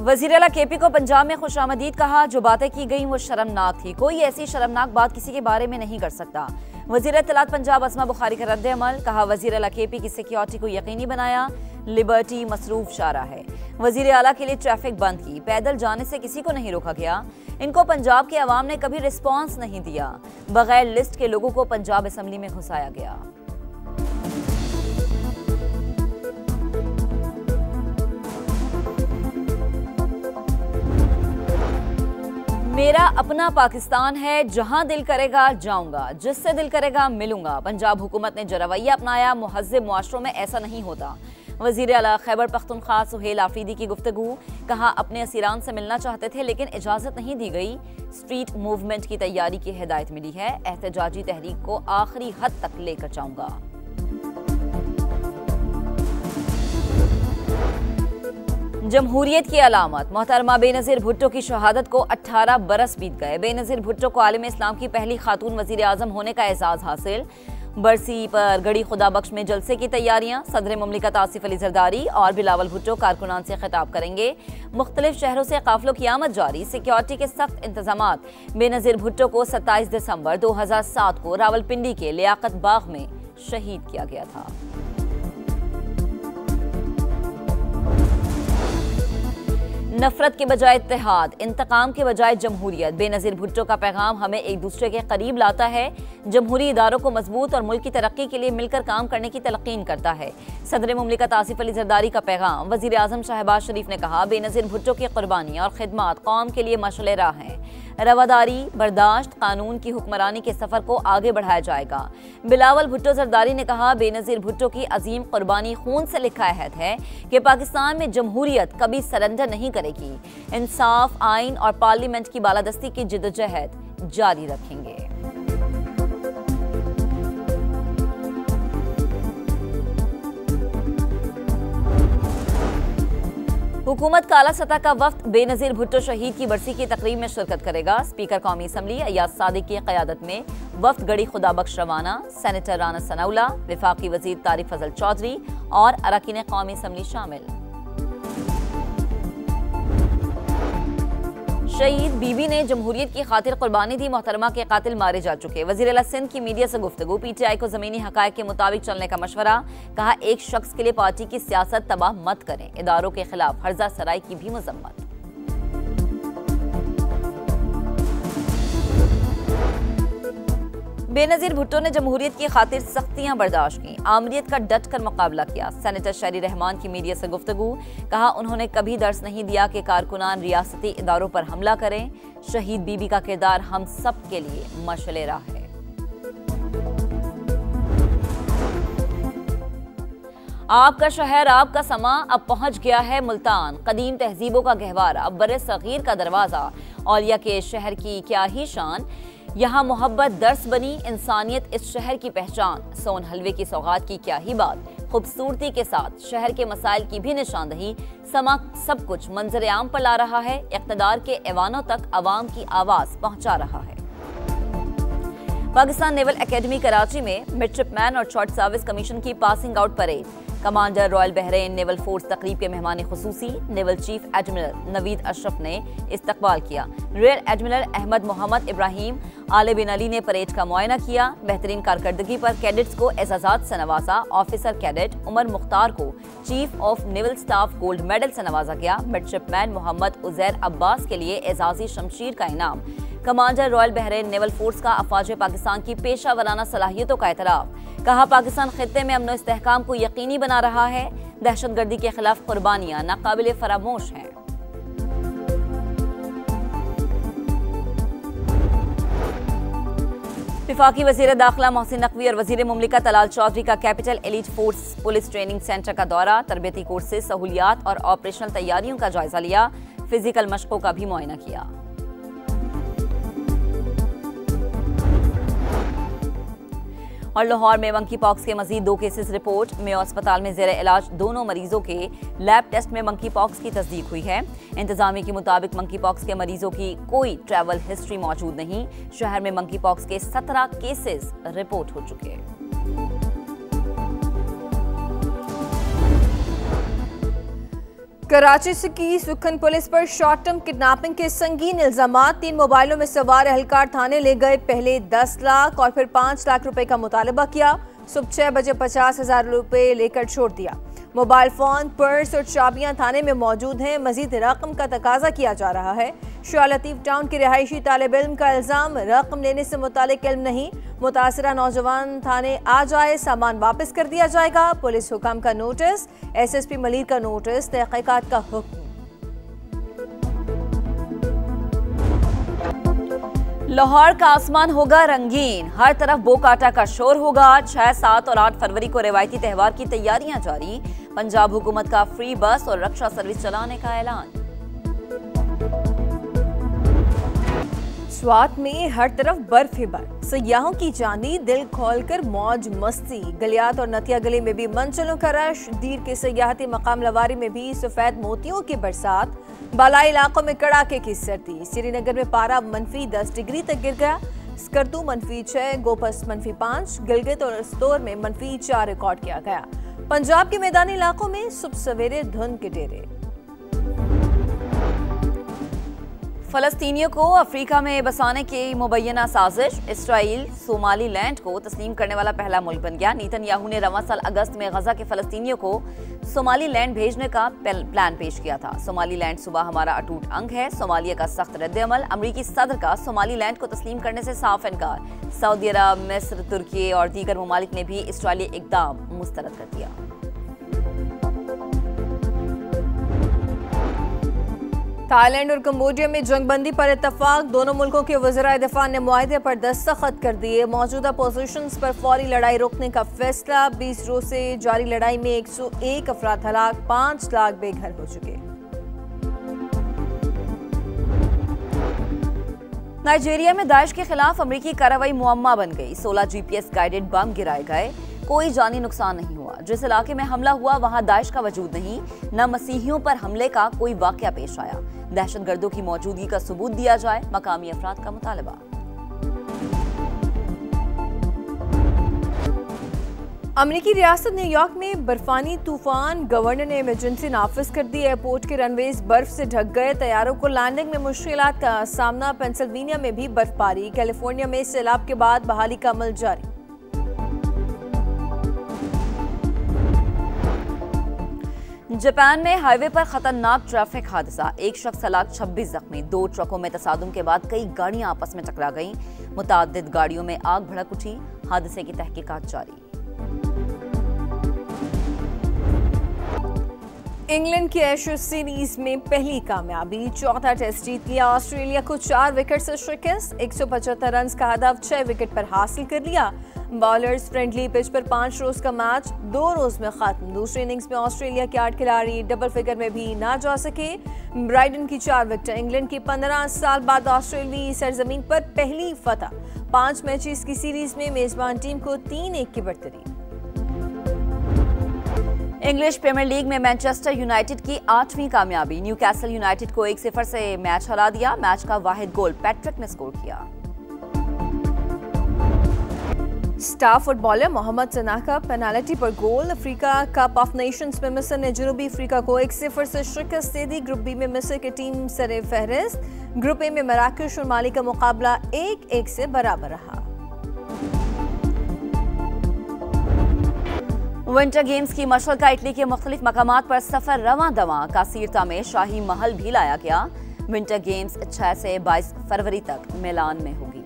वज़ीर आला केपी को पंजाब में खुशामदीद कहा। जो बातें की गई वो शर्मनाक थी। कोई ऐसी शर्मनाक बात किसी के बारे में नहीं कर सकता। वज़ीर इत्तलात पंजाब अस्मा बुखारी का रद्द अमल। कहा, वज़ीर आला केपी की सिक्योरिटी को यकीनी बनाया। लिबर्टी मसरूफ शारा है। वज़ीर आला के लिए ट्रैफिक बंद की। पैदल जाने से किसी को नहीं रोका गया। इनको पंजाब के अवाम ने कभी रिस्पॉन्स नहीं दिया। बगैर लिस्ट के लोगों को पंजाब असम्बली में घुसाया गया। मेरा अपना पाकिस्तान है, जहां दिल करेगा जाऊंगा, जिससे दिल करेगा मिलूंगा। पंजाब हुकूमत ने जो रवैया अपनाया, मुहज़्ज़ब मुआशरों में ऐसा नहीं होता। वज़ीर आला खैबर पख्तूनख्वा सुहेल आफरीदी की गुफ्तगू। कहा, अपने असीरान से मिलना चाहते थे लेकिन इजाज़त नहीं दी गई। स्ट्रीट मूवमेंट की तैयारी की हिदायत मिली है। एहतजाजी तहरीक को आखिरी हद तक लेकर जाऊंगा। जमहूरियत की अलामत। मोहतरमा बेनज़ीर भुट्टो की शहादत को 18 बरस बीत गए। बेनज़ीर भुट्टो को आलम इस्लाम की पहली खातून वज़ीर आज़म होने का एजाज़ हासिल। बरसी पर गढ़ी खुदा बख्श में जलसे की तैयारियां। सदर मुमलिकत आसिफ अली जरदारी और बिलावल भुट्टो कारकुनान से खिताब करेंगे। मुख्तलिफ शहरों से काफिलों की आमद जारी। सिक्योरिटी के सख्त इंतजामात। बेनज़ीर भुट्टो को 27 दिसंबर 2007 को रावलपिंडी के लियाकत बाग में शहीद किया गया था। नफरत के बजाय इत्तेहाद, इंतकाम के बजाय जमहूरियत। बेनज़ीर भुट्टो का पैगाम हमें एक दूसरे के करीब लाता है। जमहूरी इदारों को मजबूत और मुल्क की तरक्की के लिए मिलकर काम करने की तलकीन करता है। सदर मुमलिकत आसिफ अली जरदारी का पैगाम। वज़ीर आज़म शहबाज शरीफ ने कहा, बेनज़ीर भुट्टो की कुर्बानी और खिदमत कौम के लिए मशअल राह हैं। रवादारी, बर्दाश्त, कानून की हुक्मरानी के सफर को आगे बढ़ाया जाएगा। बिलावल भुट्टो जरदारी ने कहा, बेनज़ीर भुट्टो की अजीम कुर्बानी खून से लिखा अहद है कि पाकिस्तान में जमहूरियत कभी सरेंडर नहीं करेगी। इंसाफ, आइन और पार्लियामेंट की बालादस्ती की जिद्दोजहद जारी रखेंगे। हुकूमत का आला सतह का वफ्द बेनज़ीर भुट्टो शहीद की बरसी की तकरीब में शिरकत करेगा। स्पीकर कौमी असम्बली अयाज सादिक की क़यादत में वफ्द गढ़ी खुदा बख्श रवाना। सेनेटर राना सनाउल्ला, वफाकी वज़ीर तारिक फजल चौधरी और अरकान कौमी असम्बली शामिल। शहीद बीबी ने जमहूरियत की खातिर कुर्बानी दी। मोहतरमा के कातिल मारे जा चुके। वज़ीर आला सिंध की मीडिया से गुफ्तगू। पीटीआई को ज़मीनी हक़ाइक़ के मुताबिक चलने का मशवरा। कहा, एक शख्स के लिए पार्टी की सियासत तबाह मत करें। इदारों के खिलाफ हर्जा सराई की भी मजम्मत। बेनज़ीर भुट्टो ने जमहूरियत की खातिर सख्तियां बर्दाश्त की। आमरीत का डट कर मुकाबला किया। सेनेटर शहरी रहमान की मीडिया से गुफ्तगू। कहा, उन्होंने कभी दर्स नहीं दिया कि कारकुनान रियासती इदारों पर हमला करें। शहीद बीबी का किरदार हम सब के लिए मशअल राह है। आपका शहर, आपका समा अब पहुंच गया है मुल्तान। कदीम तहजीबों का गहवारा, अब बरे सगीर का दरवाजा। औलिया के शहर की क्या ही शान। यहाँ मोहब्बत दर्स बनी, इंसानियत इस शहर की पहचान। सोन हलवे की सौगात की क्या ही बात। खूबसूरती के साथ शहर के मसाइल की भी निशानदही। समा सब कुछ मंजर आम पर ला रहा है। इक़्तिदार के ऐवानों तक अवाम की आवाज़ पहुँचा रहा है। पाकिस्तान नेवल एकेडमी कराची में मिडशिपमैन और शॉर्ट सर्विस कमीशन की passing out parade. Commander royal Bahrain naval force तकरीब के मेहमान खुसूसी naval chief admiral Naveed Ashraf ने इस्तकबाल किया। Rear admiral Ahmed Mohammed Ibrahim Al bin Ali ने परेड का मुआयना किया। बेहतरीन कारकर्दगी पर कैडेट्स को एजाज़ात से नवाजा। ऑफिसर कैडेट उमर मुख्तार को chief of naval staff gold medal से नवाजा गया। मिडशिपमैन मोहम्मद उजैर अब्बास के लिए एजाजी शमशीर का इनाम। Commander royal Bahrain naval force का अफवाज पाकिस्तान की पेशा वराना सलाहियतों का एतराफ़। कहा, पाकिस्तान खित्ते में अमन इस्तेहकाम को यकीनी बना रहा है। दहशतगर्दी के खिलाफ कुर्बानियां नाकाबिले फरामोश हैं। वफाकी वज़ीर दाखिला मोहसिन नकवी और वज़ीर मुमलिकत तलाल चौधरी का capital elite force police training centre का दौरा। तरबियती कोर्सेज, सहूलियात और ऑपरेशनल तैयारियों का जायजा लिया। फिजिकल मशकों का भी मुआयना किया। और लाहौर में मंकी पॉक्स के मजीद 2 केसेस रिपोर्ट। मेयो अस्पताल में ज़ेर इलाज दोनों मरीजों के लैब टेस्ट में मंकी पॉक्स की तस्दीक हुई है। इंतजामिया के मुताबिक मंकी पॉक्स के मरीजों की कोई ट्रैवल हिस्ट्री मौजूद नहीं। शहर में मंकी पॉक्स के 17 केसेस रिपोर्ट हो चुके हैं। कराची से की सुखन पुलिस पर शॉर्ट टर्म किडनैपिंग के संगीन इल्जामात। 3 मोबाइलों में सवार एहलकार थाने ले गए। पहले 10 लाख और फिर 5 लाख रुपए का मुतालबा किया। सुबह 6 बजे 50,000 रुपए लेकर छोड़ दिया। मोबाइल फोन, पर्स और चाबियां थाने में मौजूद हैं। मजीद रकम का तकाजा किया जा रहा है। शाह लतीफ टाउन के रिहायशी तालिब इल्म का इल्जाम, रकम लेने से मुतालिक इल्म नहीं। मुतासरा नौजवान थाने आ जाए, सामान वापस कर दिया जाएगा। पुलिस हुकाम का नोटिस, SSP मलिर का नोटिस, तहकीकात का हुक्म। लाहौर का आसमान होगा रंगीन, हर तरफ बोकाटा का शोर होगा। 6, 7 और 8 फरवरी को रिवायती त्यौहार की तैयारियां जारी। पंजाब हुकूमत का फ्री बस और रक्षा सर्विस चलाने का ऐलान। स्वात में हर तरफ बर्फ ही बर्फ, सयाहों की चांदी, दिल खोलकर मौज मस्ती। गलियात और नतिया गली में भी मंचलों का रश। दीर के सयाहती मकाम लवारी में भी सफेद मोतियों की बरसात। बालाई इलाकों में कड़ाके की सर्दी। श्रीनगर में पारा -10 डिग्री तक गिर गया। स्कर्दू -6, गोपस -5, गिलगित और अस्तोर में -4 रिकॉर्ड किया गया। पंजाब के मैदानी इलाकों में सुबह सवेरे धुंध के डेरे। फलस्तीनियों को अफ्रीका में बसाने की मुबैना साजिश। इसराइल सोमालीलैंड को तस्लीम करने वाला पहला मुल्क बन गया। नेतन्याहू ने रवां साल अगस्त में गजा के फलस्तीनियों को सोमालीलैंड भेजने का प्लान पेश किया था। सोमालीलैंड सूबा हमारा अटूट अंग है। सोमालिया का सख्त रद्द-ए-अमल। अमरीकी सदर का सोमालीलैंड को तस्लीम करने से साफ इनकार। सऊदी अरब, मिस्र, तुर्की और दीगर ममालिक ने भी इसराइली इकदाम मुस्तरद कर दिया। थाईलैंड और कंबोडिया में जंगबंदी पर इत्तफाक। दोनों मुल्कों के वज़राए दिफा ने मुआहदे पर दस्तखत कर दिए। मौजूदा पोजीशंस पर फौरी लड़ाई रोकने का फैसला। 20 रोज से जारी लड़ाई में 101 अफराद हलाक, 5 लाख बेघर हो चुके। नाइजीरिया में दाइश के खिलाफ अमरीकी कार्रवाई मुअम्मा बन गई। 16 GPS गाइडेड बम गिराए गए। कोई जानी नुकसान नहीं हुआ। जिस इलाके में हमला हुआ वहां दाइश का वजूद नहीं, न मसीहियों पर हमले का कोई वाकया पेश आया। दहशतगर्दों की मौजूदगी का सबूत दिया जाए, मकामी अफराद का मुतालबा। अमरीकी रियासत न्यूयॉर्क में बर्फानी तूफान। गवर्नर ने इमरजेंसी नाफिज कर दी। एयरपोर्ट के रनवेज बर्फ से ढक गए। तैयारों को लैंडिंग में मुश्किलात का सामना। पेंसिल्वेनिया में भी बर्फबारी। कैलिफोर्निया में सैलाब के बाद बहाली का अमल जारी। जापान में हाईवे पर खतरनाक ट्रैफिक हादसा। एक शख्स हलाक, 26 जख्मी। 2 ट्रकों में तसादुम के बाद कई गाड़ियां आपस में टकरा गईं। मुताद्दिद गाड़ियों में आग भड़क उठी। हादसे की तहकीकात जारी। इंग्लैंड की एशेज सीरीज में पहली कामयाबी। चौथा टेस्ट जीत लिया। ऑस्ट्रेलिया को 4 विकेट से शिकस्त। 175 रन का हदफ 6 विकेट पर हासिल कर लिया। बॉलर्स फ्रेंडली पिच पर 5 रोज का मैच 2 रोज में खत्म। दूसरी इनिंग्स में ऑस्ट्रेलिया के 8 खिलाड़ी डबल फिगर में भी ना जा सके। ब्राइडन की 4 विकेट। इंग्लैंड की 15 साल बाद ऑस्ट्रेलियाई सरजमीन पर पहली फतह। 5 मैचेस की सीरीज में मेजबान टीम को 3-1 की बढ़तरी। इंग्लिश प्रीमियर लीग में मैनचेस्टर यूनाइटेड की 8वीं कामयाबी। न्यूकैसल यूनाइटेड को 1-0 से मैच हरा दिया। मैच का वाहिद गोल पैट्रिक ने स्कोर किया। स्टार फुटबॉलर मोहम्मद सना का पेनाल्टी पर गोल। अफ्रीका कप ऑफ नेशंस में मिस्र ने जनूबी अफ्रीका को 1-0 से शिकस्त दे दी। ग्रुप बी में मिस्र की टीम सरे फहरिस्त। ग्रुप ए में मराकश और माली का मुकाबला 1-1 से बराबर रहा। विंटर गेम्स की मशल का इटली के मुख्तलिफ मकामात पर सफर रवां दवां। कासीरता में शाही महल भी लाया गया। विंटर गेम्स 6 से 22 फरवरी तक मिलान में होगी।